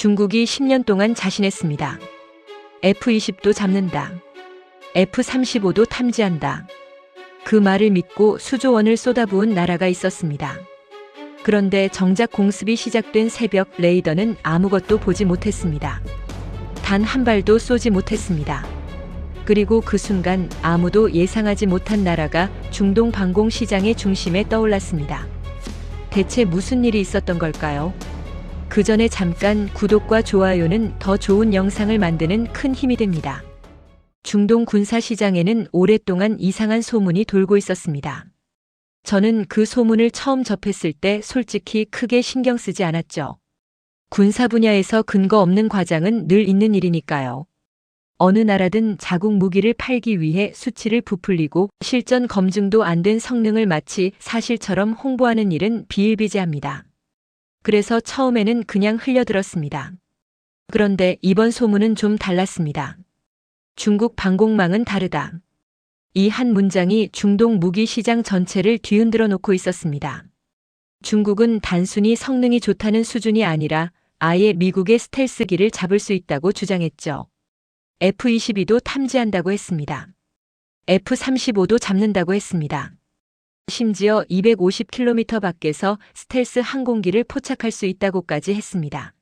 중국이 10년 동안 자신했습니다. F-20도 잡는다. F-35도 탐지한다. 그 말을 믿고 수조 원을 쏟아부은 나라가 있었습니다. 그런데 정작 공습이 시작된 새벽 레이더는 아무것도 보지 못했습니다. 단 한 발도 쏘지 못했습니다. 그리고 그 순간 아무도 예상하지 못한 나라가 중동 방공 시장의 중심에 떠올랐습니다. 대체 무슨 일이 있었던 걸까요? 그 전에 잠깐 구독과 좋아요는 더 좋은 영상을 만드는 큰 힘이 됩니다. 중동 군사 시장에는 오랫동안 이상한 소문이 돌고 있었습니다. 저는 그 소문을 처음 접했을 때 솔직히 크게 신경 쓰지 않았죠. 군사 분야에서 근거 없는 과장은 늘 있는 일이니까요. 어느 나라든 자국 무기를 팔기 위해 수치를 부풀리고 실전 검증도 안 된 성능을 마치 사실처럼 홍보하는 일은 비일비재합니다. 그래서 처음에는 그냥 흘려들었습니다. 그런데 이번 소문은 좀 달랐습니다. 중국 방공망은 다르다. 이 한 문장이 중동 무기 시장 전체를 뒤흔들어 놓고 있었습니다. 중국은 단순히 성능이 좋다는 수준이 아니라 아예 미국의 스텔스기를 잡을 수 있다고 주장했죠. F-22도 탐지한다고 했습니다. F-35도 잡는다고 했습니다. 심지어 250km 밖에서 스텔스 항공기를 포착할 수 있다고까지 했습니다.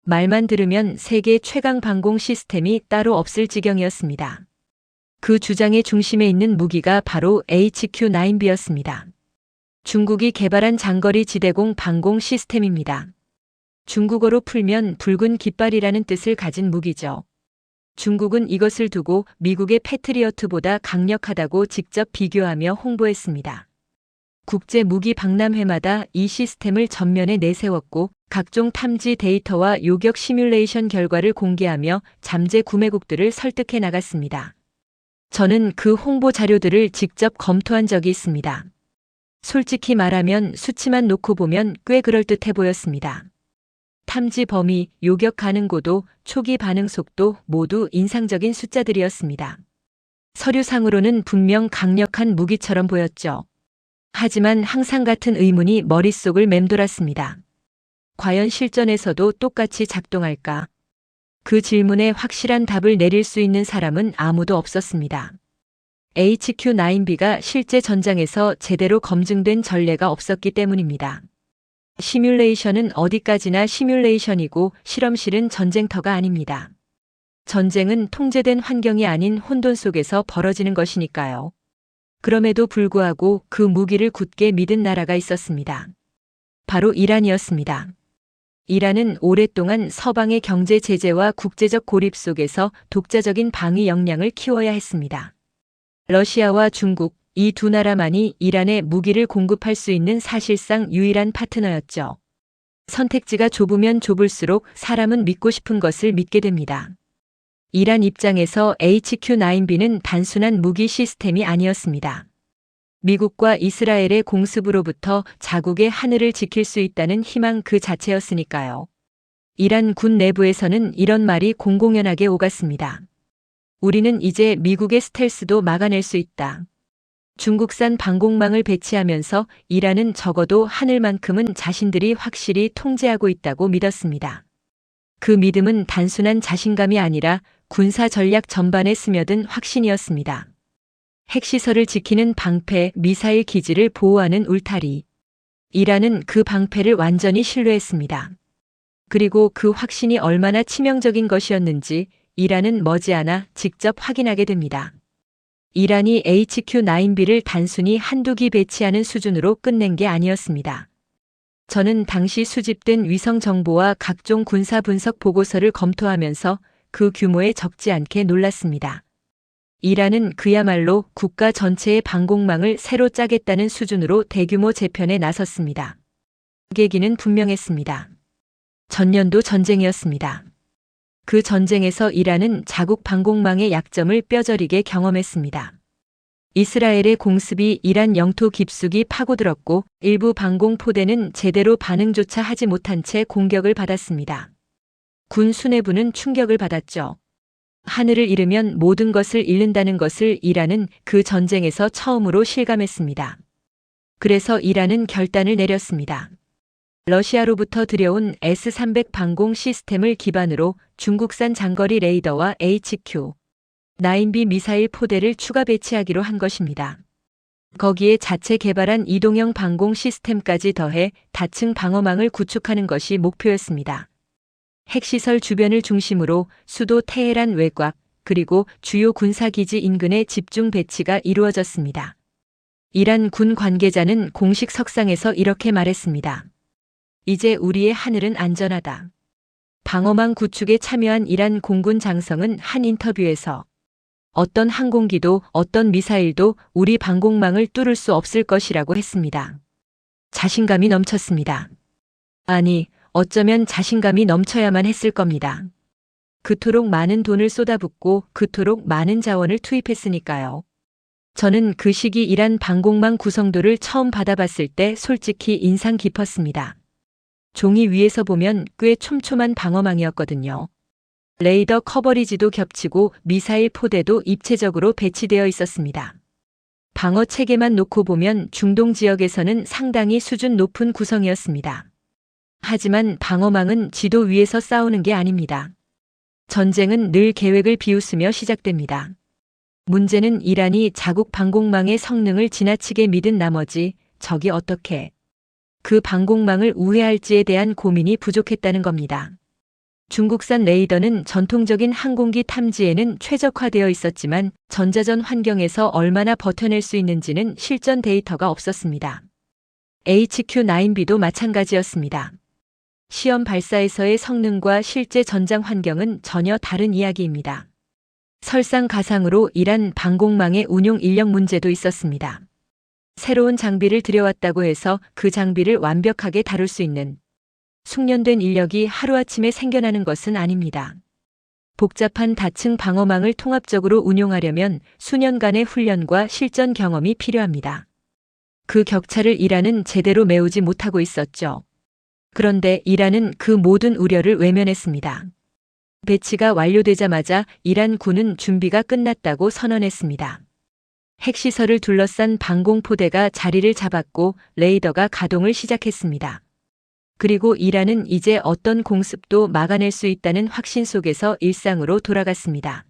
말만 들으면 세계 최강 방공 시스템이 따로 없을 지경이었습니다. 그 주장의 중심에 있는 무기가 바로 HQ-9B였습니다. 중국이 개발한 장거리 지대공 방공 시스템입니다. 중국어로 풀면 붉은 깃발이라는 뜻을 가진 무기죠. 중국은 이것을 두고 미국의 패트리어트보다 강력하다고 직접 비교하며 홍보했습니다. 국제 무기 박람회마다 이 시스템을 전면에 내세웠고 각종 탐지 데이터와 요격 시뮬레이션 결과를 공개하며 잠재 구매국들을 설득해 나갔습니다. 저는 그 홍보 자료들을 직접 검토한 적이 있습니다. 솔직히 말하면 수치만 놓고 보면 꽤 그럴듯해 보였습니다. 탐지 범위, 요격 가능 고도, 초기 반응 속도 모두 인상적인 숫자들이었습니다. 서류상으로는 분명 강력한 무기처럼 보였죠. 하지만 항상 같은 의문이 머릿속을 맴돌았습니다. 과연 실전에서도 똑같이 작동할까? 그 질문에 확실한 답을 내릴 수 있는 사람은 아무도 없었습니다. HQ-9B가 실제 전장에서 제대로 검증된 전례가 없었기 때문입니다. 시뮬레이션은 어디까지나 시뮬레이션이고 실험실은 전쟁터가 아닙니다. 전쟁은 통제된 환경이 아닌 혼돈 속에서 벌어지는 것이니까요. 그럼에도 불구하고 그 무기를 굳게 믿은 나라가 있었습니다. 바로 이란이었습니다. 이란은 오랫동안 서방의 경제 제재와 국제적 고립 속에서 독자적인 방위 역량을 키워야 했습니다. 러시아와 중국, 이 두 나라만이 이란에 무기를 공급할 수 있는 사실상 유일한 파트너였죠. 선택지가 좁으면 좁을수록 사람은 믿고 싶은 것을 믿게 됩니다. 이란 입장에서 HQ-9B는 단순한 무기 시스템이 아니었습니다. 미국과 이스라엘의 공습으로부터 자국의 하늘을 지킬 수 있다는 희망 그 자체였으니까요. 이란 군 내부에서는 이런 말이 공공연하게 오갔습니다. 우리는 이제 미국의 스텔스도 막아낼 수 있다. 중국산 방공망을 배치하면서 이란은 적어도 하늘만큼은 자신들이 확실히 통제하고 있다고 믿었습니다. 그 믿음은 단순한 자신감이 아니라 군사 전략 전반에 스며든 확신이었습니다. 핵시설을 지키는 방패, 미사일 기지를 보호하는 울타리. 이란은 그 방패를 완전히 신뢰했습니다. 그리고 그 확신이 얼마나 치명적인 것이었는지 이란은 머지않아 직접 확인하게 됩니다. 이란이 HQ-9B를 단순히 한두 기 배치하는 수준으로 끝낸 게 아니었습니다. 저는 당시 수집된 위성 정보와 각종 군사 분석 보고서를 검토하면서 그 규모에 적지 않게 놀랐습니다. 이란은 그야말로 국가 전체의 방공망을 새로 짜겠다는 수준으로 대규모 재편에 나섰습니다. 계기는 분명했습니다. 전년도 전쟁이었습니다. 그 전쟁에서 이란은 자국 방공망의 약점을 뼈저리게 경험했습니다. 이스라엘의 공습이 이란 영토 깊숙이 파고들었고 일부 방공 포대는 제대로 반응조차 하지 못한 채 공격을 받았습니다. 군 수뇌부는 충격을 받았죠. 하늘을 잃으면 모든 것을 잃는다는 것을 이란은 그 전쟁에서 처음으로 실감했습니다. 그래서 이란은 결단을 내렸습니다. 러시아로부터 들여온 S-300 방공 시스템을 기반으로 중국산 장거리 레이더와 HQ-9B 미사일 포대를 추가 배치하기로 한 것입니다. 거기에 자체 개발한 이동형 방공 시스템까지 더해 다층 방어망을 구축하는 것이 목표였습니다. 핵시설 주변을 중심으로 수도 테헤란 외곽 그리고 주요 군사기지 인근에 집중 배치가 이루어졌습니다. 이란 군 관계자는 공식 석상에서 이렇게 말했습니다. 이제 우리의 하늘은 안전하다. 방어망 구축에 참여한 이란 공군 장성은 한 인터뷰에서 어떤 항공기도 어떤 미사일도 우리 방공망을 뚫을 수 없을 것이라고 했습니다. 자신감이 넘쳤습니다. 아니, 어쩌면 자신감이 넘쳐야만 했을 겁니다. 그토록 많은 돈을 쏟아붓고 그토록 많은 자원을 투입했으니까요. 저는 그 시기 이란 방공망 구성도를 처음 받아봤을 때 솔직히 인상 깊었습니다. 종이 위에서 보면 꽤 촘촘한 방어망이었거든요. 레이더 커버리지도 겹치고 미사일 포대도 입체적으로 배치되어 있었습니다. 방어 체계만 놓고 보면 중동 지역에서는 상당히 수준 높은 구성이었습니다. 하지만 방어망은 지도 위에서 싸우는 게 아닙니다. 전쟁은 늘 계획을 비웃으며 시작됩니다. 문제는 이란이 자국 방공망의 성능을 지나치게 믿은 나머지 적이 어떻게 그 방공망을 우회할지에 대한 고민이 부족했다는 겁니다. 중국산 레이더는 전통적인 항공기 탐지에는 최적화되어 있었지만 전자전 환경에서 얼마나 버텨낼 수 있는지는 실전 데이터가 없었습니다. HQ-9B도 마찬가지였습니다. 시험 발사에서의 성능과 실제 전장 환경은 전혀 다른 이야기입니다. 설상가상으로 이란 방공망의 운용 인력 문제도 있었습니다. 새로운 장비를 들여왔다고 해서 그 장비를 완벽하게 다룰 수 있는 숙련된 인력이 하루아침에 생겨나는 것은 아닙니다. 복잡한 다층 방어망을 통합적으로 운용하려면 수년간의 훈련과 실전 경험이 필요합니다. 그 격차를 이란은 제대로 메우지 못하고 있었죠. 그런데 이란은 그 모든 우려를 외면했습니다. 배치가 완료되자마자 이란 군은 준비가 끝났다고 선언했습니다. 핵시설을 둘러싼 방공포대가 자리를 잡았고 레이더가 가동을 시작했습니다. 그리고 이란은 이제 어떤 공습도 막아낼 수 있다는 확신 속에서 일상으로 돌아갔습니다.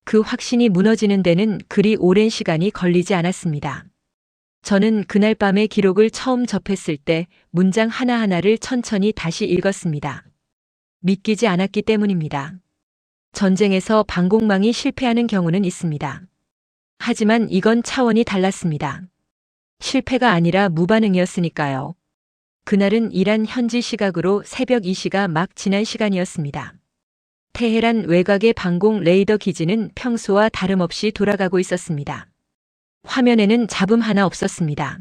그 확신이 무너지는 데는 그리 오랜 시간이 걸리지 않았습니다. 저는 그날 밤의 기록을 처음 접했을 때 문장 하나하나를 천천히 다시 읽었습니다. 믿기지 않았기 때문입니다. 전쟁에서 방공망이 실패하는 경우는 있습니다. 하지만 이건 차원이 달랐습니다. 실패가 아니라 무반응이었으니까요. 그날은 이란 현지 시각으로 새벽 2시가 막 지난 시간이었습니다. 테헤란 외곽의 방공 레이더 기지는 평소와 다름없이 돌아가고 있었습니다. 화면에는 잡음 하나 없었습니다.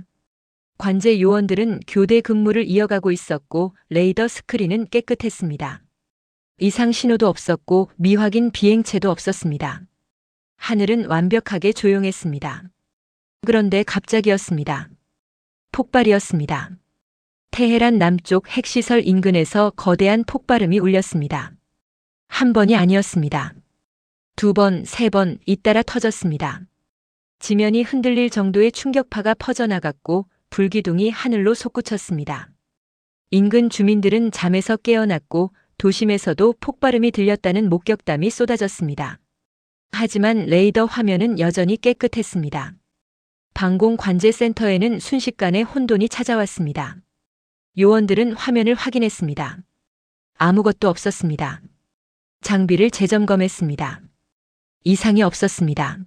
관제 요원들은 교대 근무를 이어가고 있었고 레이더 스크린은 깨끗했습니다. 이상 신호도 없었고 미확인 비행체도 없었습니다. 하늘은 완벽하게 조용했습니다. 그런데 갑자기였습니다. 폭발이었습니다. 테헤란 남쪽 핵시설 인근에서 거대한 폭발음이 울렸습니다. 한 번이 아니었습니다. 두 번, 세 번 잇따라 터졌습니다. 지면이 흔들릴 정도의 충격파가 퍼져나갔고 불기둥이 하늘로 솟구쳤습니다. 인근 주민들은 잠에서 깨어났고 도심에서도 폭발음이 들렸다는 목격담이 쏟아졌습니다. 하지만 레이더 화면은 여전히 깨끗했습니다. 방공 관제센터에는 순식간에 혼돈이 찾아왔습니다. 요원들은 화면을 확인했습니다. 아무것도 없었습니다. 장비를 재점검했습니다. 이상이 없었습니다.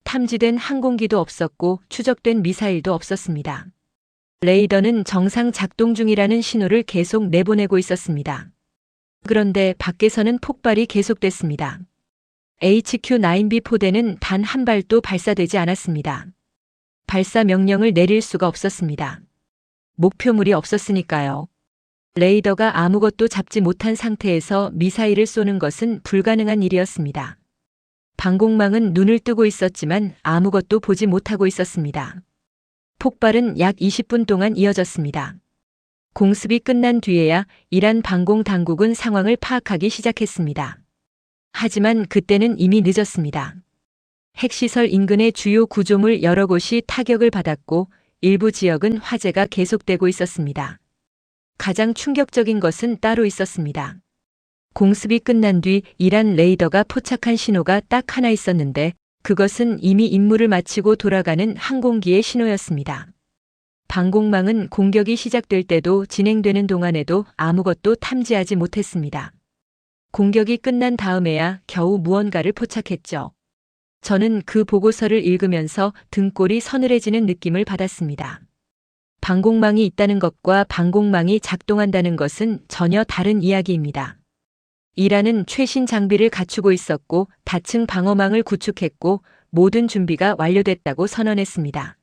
탐지된 항공기도 없었고 추적된 미사일도 없었습니다. 레이더는 정상 작동 중이라는 신호를 계속 내보내고 있었습니다. 그런데 밖에서는 폭발이 계속됐습니다. HQ-9B 포대는 단 한 발도 발사되지 않았습니다. 발사 명령을 내릴 수가 없었습니다. 목표물이 없었으니까요. 레이더가 아무것도 잡지 못한 상태에서 미사일을 쏘는 것은 불가능한 일이었습니다. 방공망은 눈을 뜨고 있었지만 아무것도 보지 못하고 있었습니다. 폭발은 약 20분 동안 이어졌습니다. 공습이 끝난 뒤에야 이란 방공 당국은 상황을 파악하기 시작했습니다. 하지만 그때는 이미 늦었습니다. 핵시설 인근의 주요 구조물 여러 곳이 타격을 받았고 일부 지역은 화재가 계속되고 있었습니다. 가장 충격적인 것은 따로 있었습니다. 공습이 끝난 뒤 이란 레이더가 포착한 신호가 딱 하나 있었는데 그것은 이미 임무를 마치고 돌아가는 항공기의 신호였습니다. 방공망은 공격이 시작될 때도 진행되는 동안에도 아무것도 탐지하지 못했습니다. 공격이 끝난 다음에야 겨우 무언가를 포착했죠. 저는 그 보고서를 읽으면서 등골이 서늘해지는 느낌을 받았습니다. 방공망이 있다는 것과 방공망이 작동한다는 것은 전혀 다른 이야기입니다. 이란은 최신 장비를 갖추고 있었고 다층 방어망을 구축했고 모든 준비가 완료됐다고 선언했습니다.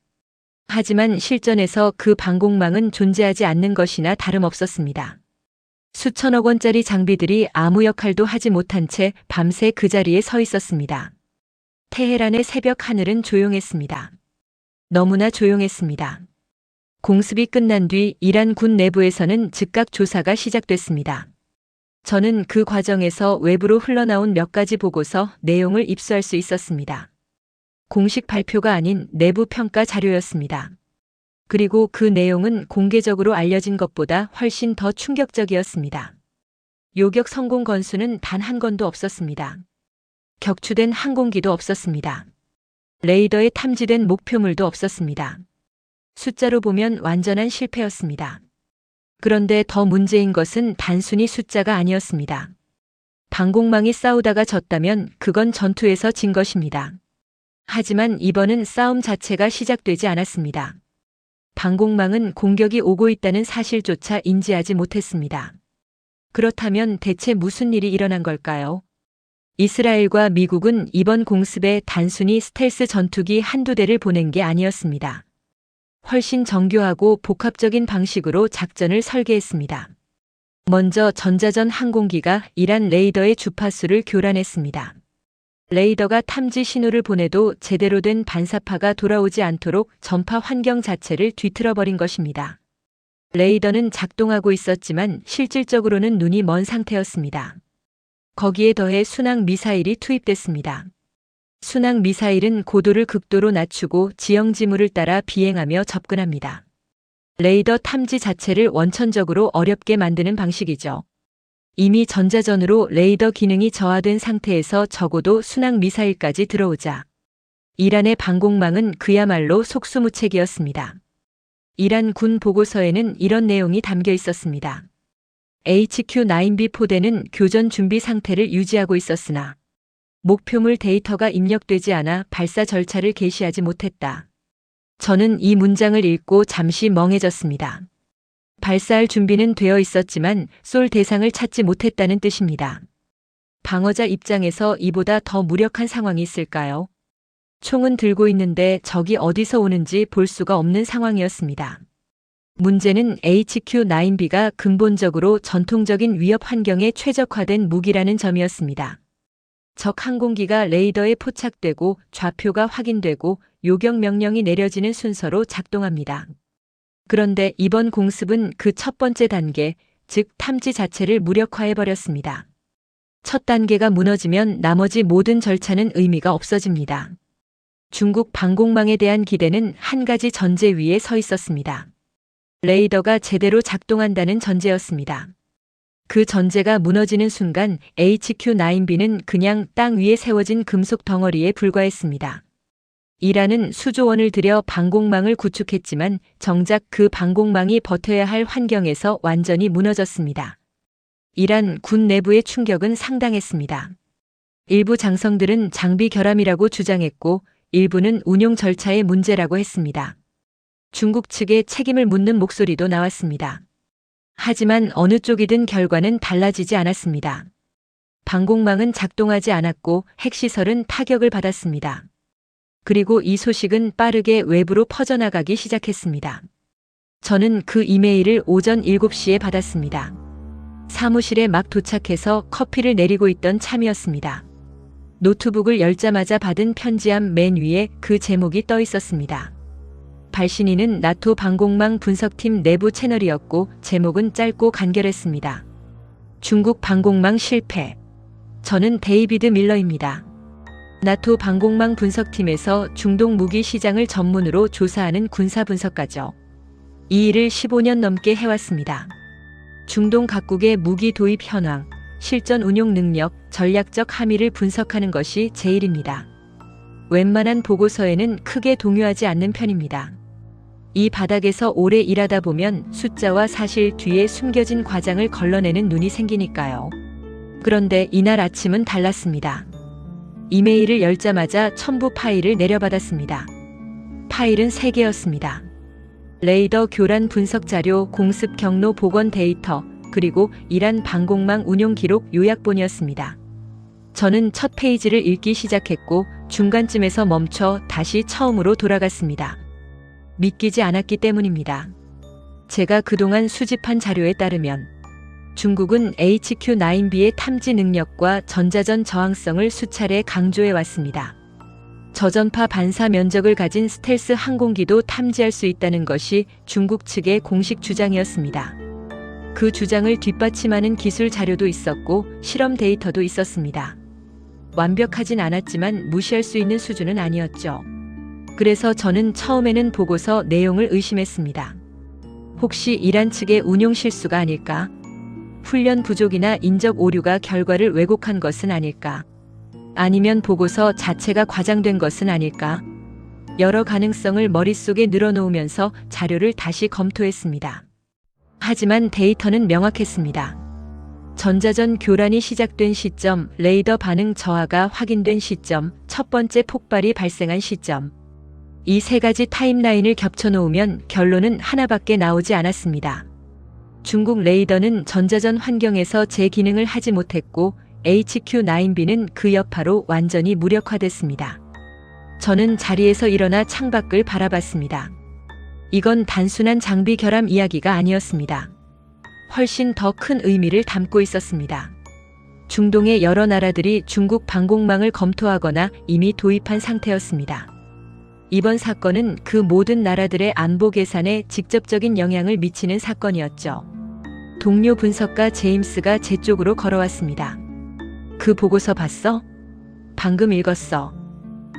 하지만 실전에서 그 방공망은 존재하지 않는 것이나 다름없었습니다. 수천억 원짜리 장비들이 아무 역할도 하지 못한 채 밤새 그 자리에 서 있었습니다. 테헤란의 새벽 하늘은 조용했습니다. 너무나 조용했습니다. 공습이 끝난 뒤 이란 군 내부에서는 즉각 조사가 시작됐습니다. 저는 그 과정에서 외부로 흘러나온 몇 가지 보고서 내용을 입수할 수 있었습니다. 공식 발표가 아닌 내부 평가 자료였습니다. 그리고 그 내용은 공개적으로 알려진 것보다 훨씬 더 충격적이었습니다. 요격 성공 건수는 단 한 건도 없었습니다. 격추된 항공기도 없었습니다. 레이더에 탐지된 목표물도 없었습니다. 숫자로 보면 완전한 실패였습니다. 그런데 더 문제인 것은 단순히 숫자가 아니었습니다. 방공망이 싸우다가 졌다면 그건 전투에서 진 것입니다. 하지만 이번은 싸움 자체가 시작되지 않았습니다. 방공망은 공격이 오고 있다는 사실조차 인지하지 못했습니다. 그렇다면 대체 무슨 일이 일어난 걸까요? 이스라엘과 미국은 이번 공습에 단순히 스텔스 전투기 한두 대를 보낸 게 아니었습니다. 훨씬 정교하고 복합적인 방식으로 작전을 설계했습니다. 먼저 전자전 항공기가 이란 레이더의 주파수를 교란했습니다. 레이더가 탐지 신호를 보내도 제대로 된 반사파가 돌아오지 않도록 전파 환경 자체를 뒤틀어버린 것입니다. 레이더는 작동하고 있었지만 실질적으로는 눈이 먼 상태였습니다. 거기에 더해 순항 미사일이 투입됐습니다. 순항 미사일은 고도를 극도로 낮추고 지형 지물을 따라 비행하며 접근합니다. 레이더 탐지 자체를 원천적으로 어렵게 만드는 방식이죠. 이미 전자전으로 레이더 기능이 저하된 상태에서 적어도 순항 미사일까지 들어오자 이란의 방공망은 그야말로 속수무책이었습니다. 이란 군 보고서에는 이런 내용이 담겨 있었습니다. HQ-9B 포대는 교전 준비 상태를 유지하고 있었으나 목표물 데이터가 입력되지 않아 발사 절차를 개시하지 못했다. 저는 이 문장을 읽고 잠시 멍해졌습니다. 발사할 준비는 되어 있었지만 쏠 대상을 찾지 못했다는 뜻입니다. 방어자 입장에서 이보다 더 무력한 상황이 있을까요? 총은 들고 있는데 적이 어디서 오는지 볼 수가 없는 상황이었습니다. 문제는 HQ-9B가 근본적으로 전통적인 위협 환경에 최적화된 무기라는 점이었습니다. 적 항공기가 레이더에 포착되고 좌표가 확인되고 요격 명령이 내려지는 순서로 작동합니다. 그런데 이번 공습은 그 첫 번째 단계, 즉 탐지 자체를 무력화해버렸습니다. 첫 단계가 무너지면 나머지 모든 절차는 의미가 없어집니다. 중국 방공망에 대한 기대는 한 가지 전제 위에 서 있었습니다. 레이더가 제대로 작동한다는 전제였습니다. 그 전제가 무너지는 순간 HQ-9B는 그냥 땅 위에 세워진 금속 덩어리에 불과했습니다. 이란은 수조 원을 들여 방공망을 구축했지만 정작 그 방공망이 버텨야 할 환경에서 완전히 무너졌습니다. 이란 군 내부의 충격은 상당했습니다. 일부 장성들은 장비 결함이라고 주장했고 일부는 운용 절차의 문제라고 했습니다. 중국 측에 책임을 묻는 목소리도 나왔습니다. 하지만 어느 쪽이든 결과는 달라지지 않았습니다. 방공망은 작동하지 않았고 핵시설은 타격을 받았습니다. 그리고 이 소식은 빠르게 외부로 퍼져나가기 시작했습니다. 저는 그 이메일을 오전 7시에 받았습니다. 사무실에 막 도착해서 커피를 내리고 있던 참이었습니다. 노트북을 열자마자 받은 편지함 맨 위에 그 제목이 떠 있었습니다. 발신인은 나토 방공망 분석팀 내부 채널이었고 제목은 짧고 간결했습니다. 중국 방공망 실패. 저는 데이비드 밀러입니다. 나토 방공망 분석팀에서 중동 무기 시장을 전문으로 조사하는 군사 분석가죠. 이 일을 15년 넘게 해왔습니다. 중동 각국의 무기 도입 현황, 실전 운용 능력, 전략적 함의를 분석하는 것이 제 일입니다. 웬만한 보고서에는 크게 동요하지 않는 편입니다. 이 바닥에서 오래 일하다 보면 숫자와 사실 뒤에 숨겨진 과장을 걸러내는 눈이 생기니까요. 그런데 이날 아침은 달랐습니다. 이메일을 열자마자 첨부 파일을 내려받았습니다. 파일은 3개였습니다. 레이더 교란 분석 자료, 공습 경로 복원 데이터, 그리고 이란 방공망 운용 기록 요약본이었습니다. 저는 첫 페이지를 읽기 시작했고 중간쯤에서 멈춰 다시 처음으로 돌아갔습니다. 믿기지 않았기 때문입니다. 제가 그동안 수집한 자료에 따르면 중국은 HQ-9B의 탐지 능력과 전자전 저항성을 수차례 강조해 왔습니다. 저전파 반사 면적을 가진 스텔스 항공기도 탐지할 수 있다는 것이 중국 측의 공식 주장이었습니다. 그 주장을 뒷받침하는 기술 자료도 있었고 실험 데이터도 있었습니다. 완벽하진 않았지만 무시할 수 있는 수준은 아니었죠. 그래서 저는 처음에는 보고서 내용을 의심했습니다. 혹시 이란 측의 운용 실수가 아닐까? 훈련 부족이나 인적 오류가 결과를 왜곡한 것은 아닐까? 아니면 보고서 자체가 과장된 것은 아닐까? 여러 가능성을 머릿속에 늘어놓으면서 자료를 다시 검토했습니다. 하지만 데이터는 명확했습니다. 전자전 교란이 시작된 시점, 레이더 반응 저하가 확인된 시점, 첫 번째 폭발이 발생한 시점. 이 3가지 타임라인을 겹쳐놓으면 결론은 하나밖에 나오지 않았습니다. 중국 레이더는 전자전 환경에서 제 기능을 하지 못했고 HQ-9B는 그 여파로 완전히 무력화됐습니다. 저는 자리에서 일어나 창밖을 바라봤습니다. 이건 단순한 장비 결함 이야기가 아니었습니다. 훨씬 더 큰 의미를 담고 있었습니다. 중동의 여러 나라들이 중국 방공망을 검토하거나 이미 도입한 상태였습니다. 이번 사건은 그 모든 나라들의 안보 계산에 직접적인 영향을 미치는 사건이었죠. 동료 분석가 제임스가 제 쪽으로 걸어왔습니다. 그 보고서 봤어? 방금 읽었어.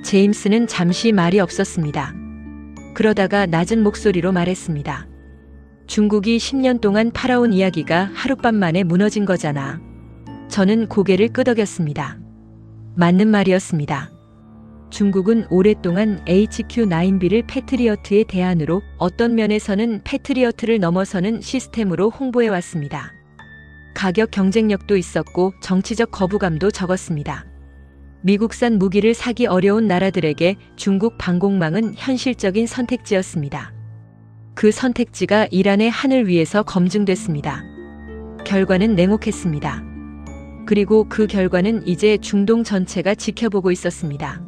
제임스는 잠시 말이 없었습니다. 그러다가 낮은 목소리로 말했습니다. 중국이 10년 동안 팔아온 이야기가 하룻밤 만에 무너진 거잖아. 저는 고개를 끄덕였습니다. 맞는 말이었습니다. 중국은 오랫동안 HQ-9B를 패트리어트의 대안으로, 어떤 면에서는 패트리어트를 넘어서는 시스템으로 홍보해왔습니다. 가격 경쟁력도 있었고 정치적 거부감도 적었습니다. 미국산 무기를 사기 어려운 나라들에게 중국 방공망은 현실적인 선택지였습니다. 그 선택지가 이란의 하늘 위에서 검증됐습니다. 결과는 냉혹했습니다. 그리고 그 결과는 이제 중동 전체가 지켜보고 있었습니다.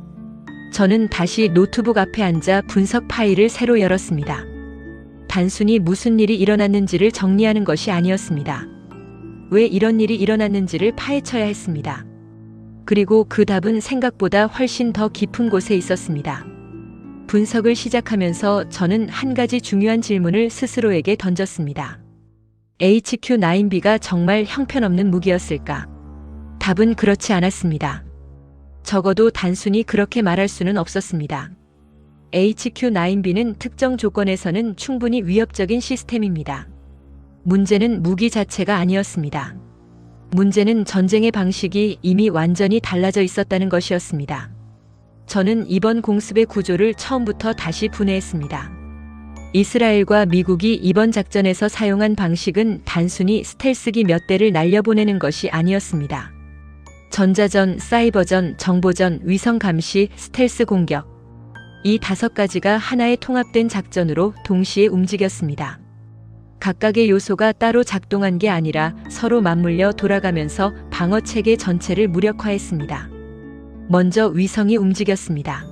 저는 다시 노트북 앞에 앉아 분석 파일을 새로 열었습니다. 단순히 무슨 일이 일어났는지를 정리하는 것이 아니었습니다. 왜 이런 일이 일어났는지를 파헤쳐야 했습니다. 그리고 그 답은 생각보다 훨씬 더 깊은 곳에 있었습니다. 분석을 시작하면서 저는 한 가지 중요한 질문을 스스로에게 던졌습니다. HQ-9B가 정말 형편없는 무기였을까? 답은 그렇지 않았습니다. 적어도 단순히 그렇게 말할 수는 없었습니다. HQ-9B는 특정 조건에서는 충분히 위협적인 시스템입니다. 문제는 무기 자체가 아니었습니다. 문제는 전쟁의 방식이 이미 완전히 달라져 있었다는 것이었습니다. 저는 이번 공습의 구조를 처음부터 다시 분해했습니다. 이스라엘과 미국이 이번 작전에서 사용한 방식은 단순히 스텔스기 몇 대를 날려보내는 것이 아니었습니다. 전자전, 사이버전, 정보전, 위성 감시, 스텔스 공격. 이 5가지가 하나의 통합된 작전으로 동시에 움직였습니다. 각각의 요소가 따로 작동한 게 아니라 서로 맞물려 돌아가면서 방어 체계 전체를 무력화했습니다. 먼저 위성이 움직였습니다.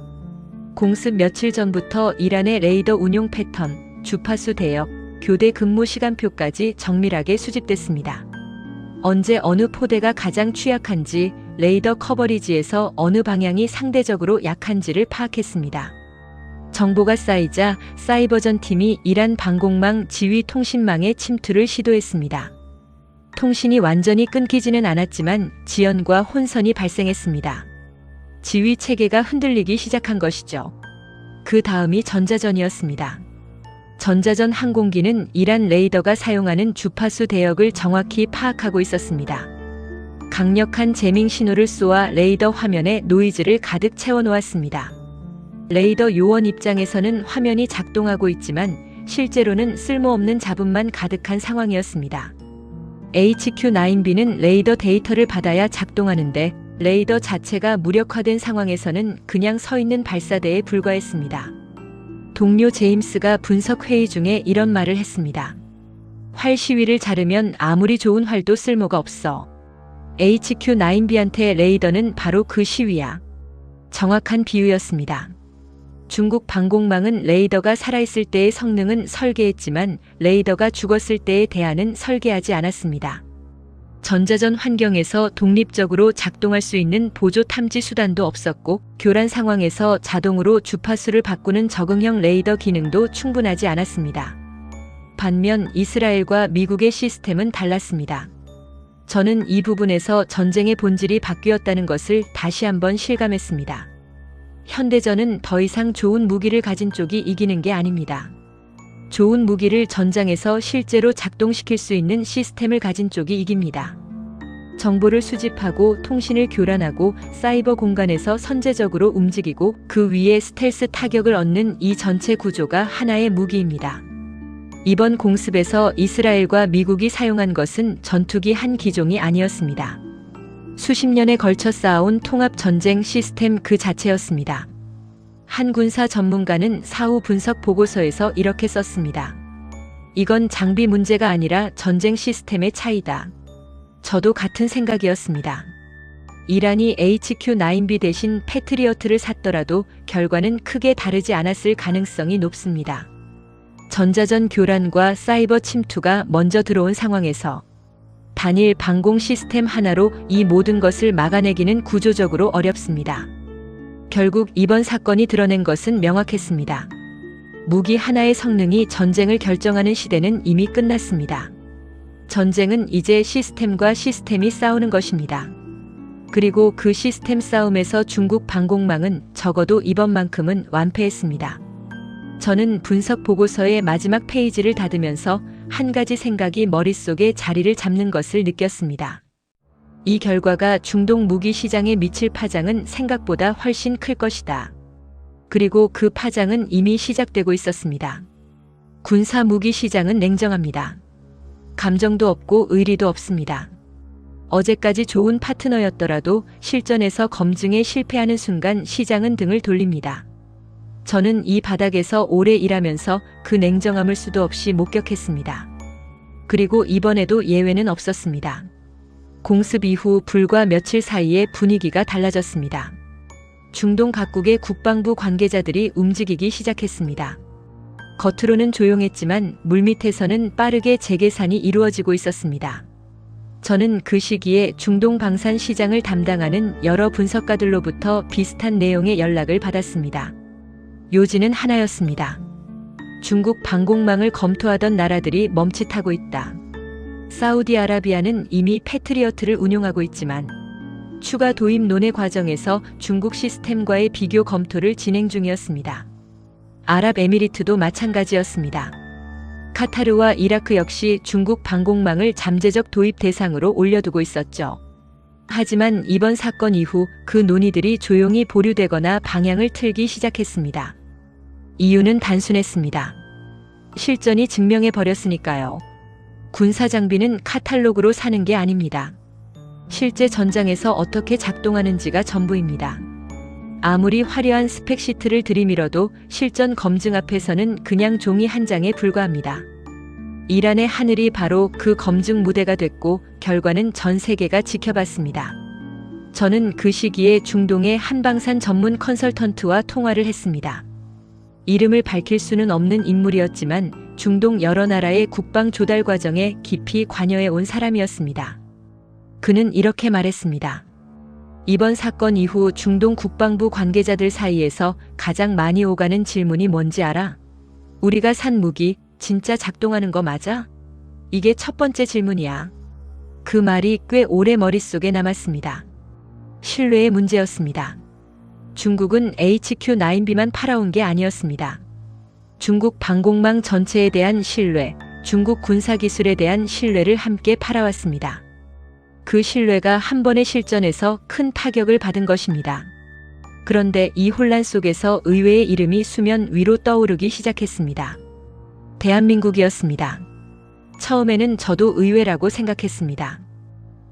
공습 며칠 전부터 이란의 레이더 운용 패턴, 주파수 대역, 교대 근무 시간표까지 정밀하게 수집됐습니다. 언제 어느 포대가 가장 취약한지, 레이더 커버리지에서 어느 방향이 상대적으로 약한지를 파악했습니다. 정보가 쌓이자 사이버전 팀이 이란 방공망 지휘 통신망의 침투를 시도했습니다. 통신이 완전히 끊기지는 않았지만 지연과 혼선이 발생했습니다. 지휘 체계가 흔들리기 시작한 것이죠. 그 다음이 전자전이었습니다. 전자전 항공기는 이란 레이더가 사용하는 주파수 대역을 정확히 파악하고 있었습니다. 강력한 재밍 신호를 쏘아 레이더 화면에 노이즈를 가득 채워놓았습니다. 레이더 요원 입장에서는 화면이 작동하고 있지만 실제로는 쓸모없는 잡음만 가득한 상황이었습니다. HQ-9B는 레이더 데이터를 받아야 작동하는데 레이더 자체가 무력화된 상황에서는 그냥 서 있는 발사대에 불과했습니다. 동료 제임스가 분석 회의 중에 이런 말을 했습니다. 활 시위를 자르면 아무리 좋은 활도 쓸모가 없어. HQ-9B한테 레이더는 바로 그 시위야. 정확한 비유였습니다. 중국 방공망은 레이더가 살아있을 때의 성능은 설계했지만 레이더가 죽었을 때의 대안은 설계하지 않았습니다. 전자전 환경에서 독립적으로 작동할 수 있는 보조 탐지 수단도 없었고 교란 상황에서 자동으로 주파수를 바꾸는 적응형 레이더 기능도 충분하지 않았습니다. 반면 이스라엘과 미국의 시스템은 달랐습니다. 저는 이 부분에서 전쟁의 본질이 바뀌었다는 것을 다시 한번 실감했습니다. 현대전은 더 이상 좋은 무기를 가진 쪽이 이기는 게 아닙니다. 좋은 무기를 전장에서 실제로 작동시킬 수 있는 시스템을 가진 쪽이 이깁니다. 정보를 수집하고 통신을 교란하고 사이버 공간에서 선제적으로 움직이고 그 위에 스텔스 타격을 얻는 이 전체 구조가 하나의 무기입니다. 이번 공습에서 이스라엘과 미국이 사용한 것은 전투기 한 기종이 아니었습니다. 수십 년에 걸쳐 쌓아온 통합 전쟁 시스템 그 자체였습니다. 한 군사 전문가는 사후 분석 보고서에서 이렇게 썼습니다. 이건 장비 문제가 아니라 전쟁 시스템의 차이다. 저도 같은 생각이었습니다. 이란이 HQ-9B 대신 패트리어트를 샀더라도 결과는 크게 다르지 않았을 가능성이 높습니다. 전자전 교란과 사이버 침투가 먼저 들어온 상황에서 단일 방공 시스템 하나로 이 모든 것을 막아내기는 구조적으로 어렵습니다. 결국 이번 사건이 드러낸 것은 명확했습니다. 무기 하나의 성능이 전쟁을 결정하는 시대는 이미 끝났습니다. 전쟁은 이제 시스템과 시스템이 싸우는 것입니다. 그리고 그 시스템 싸움에서 중국 방공망은 적어도 이번만큼은 완패했습니다. 저는 분석 보고서의 마지막 페이지를 닫으면서 한 가지 생각이 머릿속에 자리를 잡는 것을 느꼈습니다. 이 결과가 중동 무기 시장에 미칠 파장은 생각보다 훨씬 클 것이다. 그리고 그 파장은 이미 시작되고 있었습니다. 군사 무기 시장은 냉정합니다. 감정도 없고 의리도 없습니다. 어제까지 좋은 파트너였더라도 실전에서 검증에 실패하는 순간 시장은 등을 돌립니다. 저는 이 바닥에서 오래 일하면서 그 냉정함을 수도 없이 목격했습니다. 그리고 이번에도 예외는 없었습니다. 공습 이후 불과 며칠 사이에 분위기가 달라졌습니다. 중동 각국의 국방부 관계자들이 움직이기 시작했습니다. 겉으로는 조용했지만 물밑에서는 빠르게 재계산이 이루어지고 있었습니다. 저는 그 시기에 중동 방산 시장을 담당하는 여러 분석가들로부터 비슷한 내용의 연락을 받았습니다. 요지는 하나였습니다. 중국 방공망을 검토하던 나라들이 멈칫하고 있다. 사우디아라비아는 이미 패트리어트를 운용하고 있지만 추가 도입 논의 과정에서 중국 시스템과의 비교 검토를 진행 중이었습니다. 아랍에미리트도 마찬가지였습니다. 카타르와 이라크 역시 중국 방공망을 잠재적 도입 대상으로 올려두고 있었죠. 하지만 이번 사건 이후 그 논의들이 조용히 보류되거나 방향을 틀기 시작했습니다. 이유는 단순했습니다. 실전이 증명해버렸으니까요. 군사장비는 카탈로그로 사는 게 아닙니다. 실제 전장에서 어떻게 작동하는지가 전부입니다. 아무리 화려한 스펙시트를 들이밀어도 실전 검증 앞에서는 그냥 종이 한 장에 불과합니다. 이란의 하늘이 바로 그 검증 무대가 됐고 결과는 전 세계가 지켜봤습니다. 저는 그 시기에 중동의 한방산 전문 컨설턴트와 통화를 했습니다. 이름을 밝힐 수는 없는 인물이었지만 중동 여러 나라의 국방 조달 과정에 깊이 관여해 온 사람이었습니다. 그는 이렇게 말했습니다. 이번 사건 이후 중동 국방부 관계자들 사이에서 가장 많이 오가는 질문이 뭔지 알아? 우리가 산 무기 진짜 작동하는 거 맞아? 이게 첫 번째 질문이야. 그 말이 꽤 오래 머릿속에 남았습니다. 신뢰의 문제였습니다. 중국은 HQ-9B만 팔아온 게 아니었습니다. 중국 방공망 전체에 대한 신뢰, 중국 군사기술에 대한 신뢰를 함께 팔아왔습니다. 그 신뢰가 한 번의 실전에서 큰 타격을 받은 것입니다. 그런데 이 혼란 속에서 의회의 이름이 수면 위로 떠오르기 시작했습니다. 대한민국이었습니다. 처음에는 저도 의외라고 생각했습니다.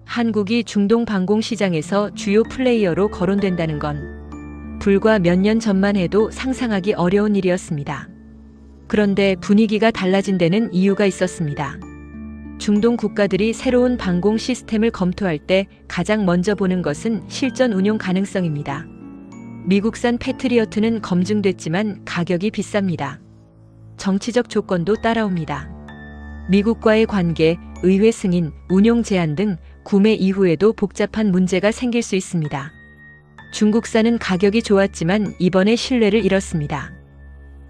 한국이 중동 방공 시장에서 주요 플레이어로 거론된다는 건 불과 몇 년 전만 해도 상상하기 어려운 일이었습니다. 그런데 분위기가 달라진 데는 이유가 있었습니다. 중동 국가들이 새로운 방공 시스템을 검토할 때 가장 먼저 보는 것은 실전 운용 가능성입니다. 미국산 패트리어트는 검증됐지만 가격이 비쌉니다. 정치적 조건도 따라옵니다. 미국과의 관계, 의회 승인, 운용 제한 등 구매 이후에도 복잡한 문제가 생길 수 있습니다. 중국산은 가격이 좋았지만 이번에 신뢰를 잃었습니다.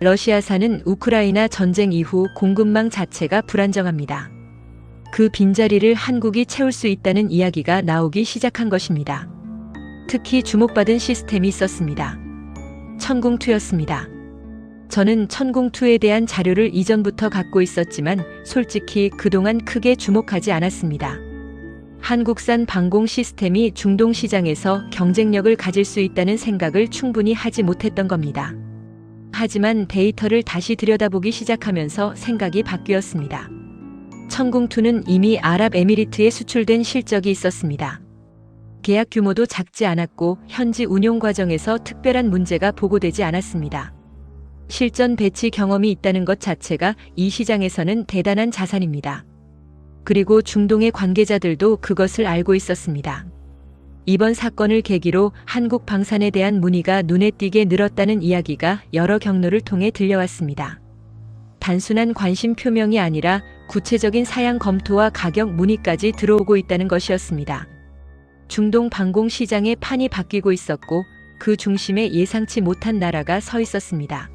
러시아산은 우크라이나 전쟁 이후 공급망 자체가 불안정합니다. 그 빈자리를 한국이 채울 수 있다는 이야기가 나오기 시작한 것입니다. 특히 주목받은 시스템이 있었습니다. 천궁2였습니다. 저는 천궁2에 대한 자료를 이전부터 갖고 있었지만 솔직히 그동안 크게 주목하지 않았습니다. 한국산 방공 시스템이 중동 시장에서 경쟁력을 가질 수 있다는 생각을 충분히 하지 못했던 겁니다. 하지만 데이터를 다시 들여다보기 시작하면서 생각이 바뀌었습니다. 천궁2는 이미 아랍에미리트에 수출된 실적이 있었습니다. 계약 규모도 작지 않았고 현지 운용 과정에서 특별한 문제가 보고되지 않았습니다. 실전 배치 경험이 있다는 것 자체가 이 시장에서는 대단한 자산입니다. 그리고 중동의 관계자들도 그것을 알고 있었습니다. 이번 사건을 계기로 한국 방산에 대한 문의가 눈에 띄게 늘었다는 이야기가 여러 경로를 통해 들려왔습니다. 단순한 관심 표명이 아니라 구체적인 사양 검토와 가격 문의까지 들어오고 있다는 것이었습니다. 중동 방공 시장의 판이 바뀌고 있었고 그 중심에 예상치 못한 나라가 서 있었습니다.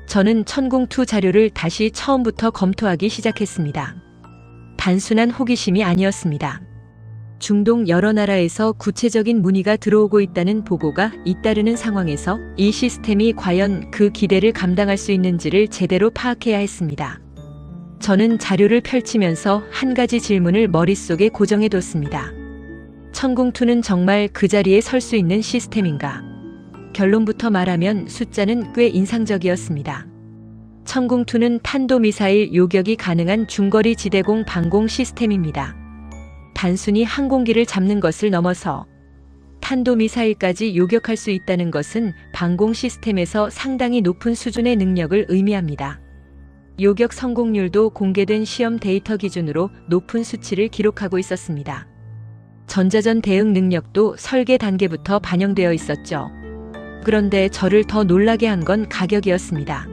저는 천궁2 자료를 다시 처음부터 검토하기 시작했습니다. 단순한 호기심이 아니었습니다. 중동 여러 나라에서 구체적인 문의가 들어오고 있다는 보고가 잇따르는 상황에서 이 시스템이 과연 그 기대를 감당할 수 있는지를 제대로 파악해야 했습니다. 저는 자료를 펼치면서 한 가지 질문을 머릿속에 고정해뒀습니다. 천궁2는 정말 그 자리에 설 수 있는 시스템인가? 결론부터 말하면 숫자는 꽤 인상적이었습니다. 천궁2는 탄도미사일 요격이 가능한 중거리 지대공 방공 시스템입니다. 단순히 항공기를 잡는 것을 넘어서 탄도미사일까지 요격할 수 있다는 것은 방공 시스템에서 상당히 높은 수준의 능력을 의미합니다. 요격 성공률도 공개된 시험 데이터 기준으로 높은 수치를 기록하고 있었습니다. 전자전 대응 능력도 설계 단계부터 반영되어 있었죠. 그런데 저를 더 놀라게 한 건 가격이었습니다.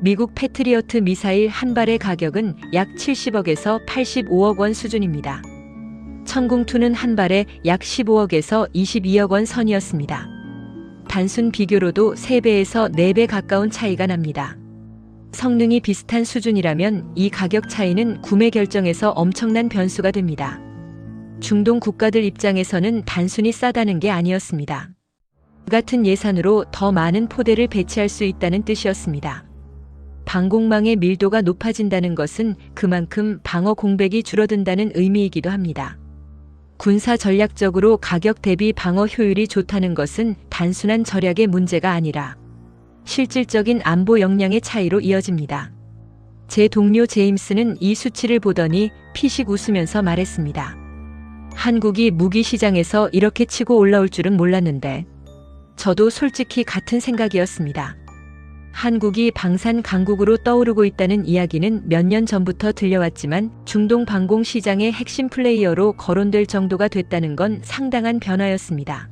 미국 패트리어트 미사일 한 발의 가격은 약 70억에서 85억 원 수준입니다. 천궁2는 한 발에 약 15억에서 22억 원 선이었습니다. 단순 비교로도 3배에서 4배 가까운 차이가 납니다. 성능이 비슷한 수준이라면 이 가격 차이는 구매 결정에서 엄청난 변수가 됩니다. 중동 국가들 입장에서는 단순히 싸다는 게 아니었습니다. 같은 예산으로 더 많은 포대를 배치할 수 있다는 뜻이었습니다. 방공망의 밀도가 높아진다는 것은 그만큼 방어 공백이 줄어든다는 의미이기도 합니다. 군사 전략적으로 가격 대비 방어 효율이 좋다는 것은 단순한 절약의 문제가 아니라 실질적인 안보 역량의 차이로 이어집니다. 제 동료 제임스는 이 수치를 보더니 피식 웃으면서 말했습니다. 한국이 무기 시장에서 이렇게 치고 올라올 줄은 몰랐는데 저도 솔직히 같은 생각이었습니다. 한국이 방산 강국으로 떠오르고 있다는 이야기는 몇 년 전부터 들려왔지만 중동 방공 시장의 핵심 플레이어로 거론될 정도가 됐다는 건 상당한 변화였습니다.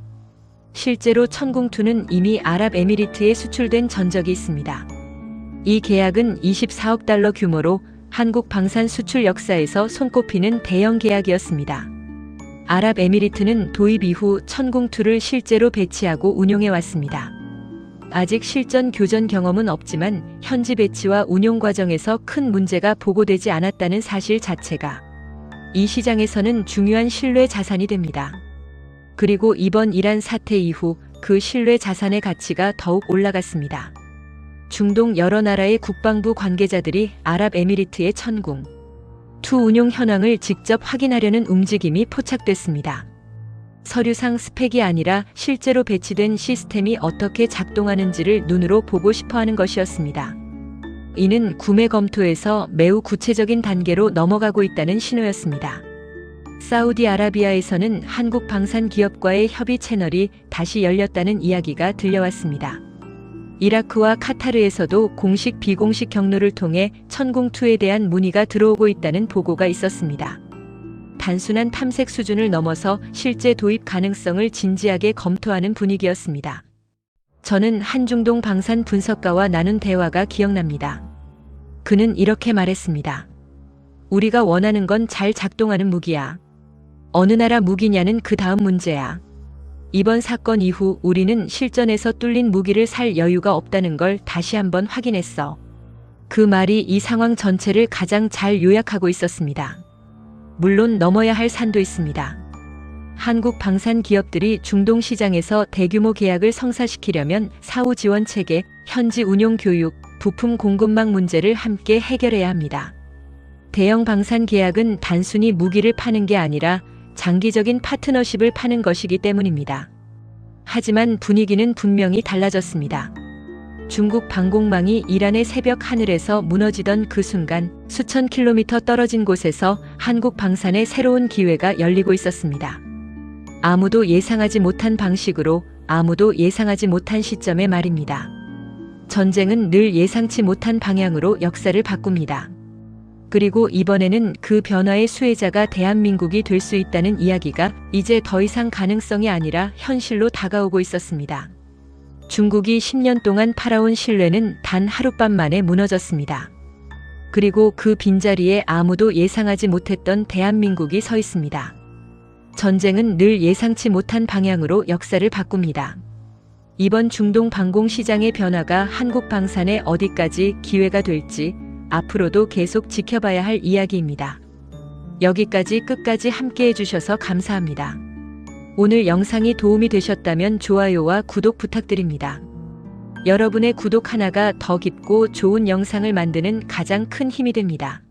실제로 천궁2는 이미 아랍에미리트에 수출된 전적이 있습니다. 이 계약은 24억 달러 규모로 한국 방산 수출 역사에서 손꼽히는 대형 계약이었습니다. 아랍에미리트는 도입 이후 천궁2를 실제로 배치하고 운용해 왔습니다. 아직 실전 교전 경험은 없지만 현지 배치와 운용 과정에서 큰 문제가 보고되지 않았다는 사실 자체가 이 시장에서는 중요한 신뢰 자산이 됩니다. 그리고 이번 이란 사태 이후 그 신뢰 자산의 가치가 더욱 올라갔습니다. 중동 여러 나라의 국방부 관계자들이 아랍에미리트의 천궁 2 운용 현황을 직접 확인하려는 움직임이 포착됐습니다. 서류상 스펙이 아니라 실제로 배치된 시스템이 어떻게 작동하는지를 눈으로 보고 싶어하는 것이었습니다. 이는 구매 검토에서 매우 구체적인 단계로 넘어가고 있다는 신호였습니다. 사우디아라비아에서는 한국 방산 기업과의 협의 채널이 다시 열렸다는 이야기가 들려왔습니다. 이라크와 카타르에서도 공식 비공식 경로를 통해 천궁2에 대한 문의가 들어오고 있다는 보고가 있었습니다. 단순한 탐색 수준을 넘어서 실제 도입 가능성을 진지하게 검토하는 분위기였습니다. 저는 한중동 방산 분석가와 나눈 대화가 기억납니다. 그는 이렇게 말했습니다. 우리가 원하는 건 잘 작동하는 무기야. 어느 나라 무기냐는 그 다음 문제야. 이번 사건 이후 우리는 실전에서 뚫린 무기를 살 여유가 없다는 걸 다시 한번 확인했어. 그 말이 이 상황 전체를 가장 잘 요약하고 있었습니다. 물론 넘어야 할 산도 있습니다. 한국 방산 기업들이 중동 시장에서 대규모 계약을 성사시키려면 사후 지원 체계, 현지 운용 교육, 부품 공급망 문제를 함께 해결해야 합니다. 대형 방산 계약은 단순히 무기를 파는 게 아니라 장기적인 파트너십을 파는 것이기 때문입니다. 하지만 분위기는 분명히 달라졌습니다. 중국 방공망이 이란의 새벽 하늘에서 무너지던 그 순간 수천 킬로미터 떨어진 곳에서 한국 방산의 새로운 기회가 열리고 있었습니다. 아무도 예상하지 못한 방식으로, 아무도 예상하지 못한 시점에 말입니다. 전쟁은 늘 예상치 못한 방향으로 역사를 바꿉니다. 그리고 이번에는 그 변화의 수혜자가 대한민국이 될 수 있다는 이야기가 이제 더 이상 가능성이 아니라 현실로 다가오고 있었습니다. 중국이 10년 동안 팔아온 신뢰는 단 하룻밤 만에 무너졌습니다. 그리고 그 빈자리에 아무도 예상하지 못했던 대한민국이 서 있습니다. 전쟁은 늘 예상치 못한 방향으로 역사를 바꿉니다. 이번 중동 방공 시장의 변화가 한국 방산에 어디까지 기회가 될지 앞으로도 계속 지켜봐야 할 이야기입니다. 여기까지 끝까지 함께 해주셔서 감사합니다. 오늘 영상이 도움이 되셨다면 좋아요와 구독 부탁드립니다. 여러분의 구독 하나가 더 깊고 좋은 영상을 만드는 가장 큰 힘이 됩니다.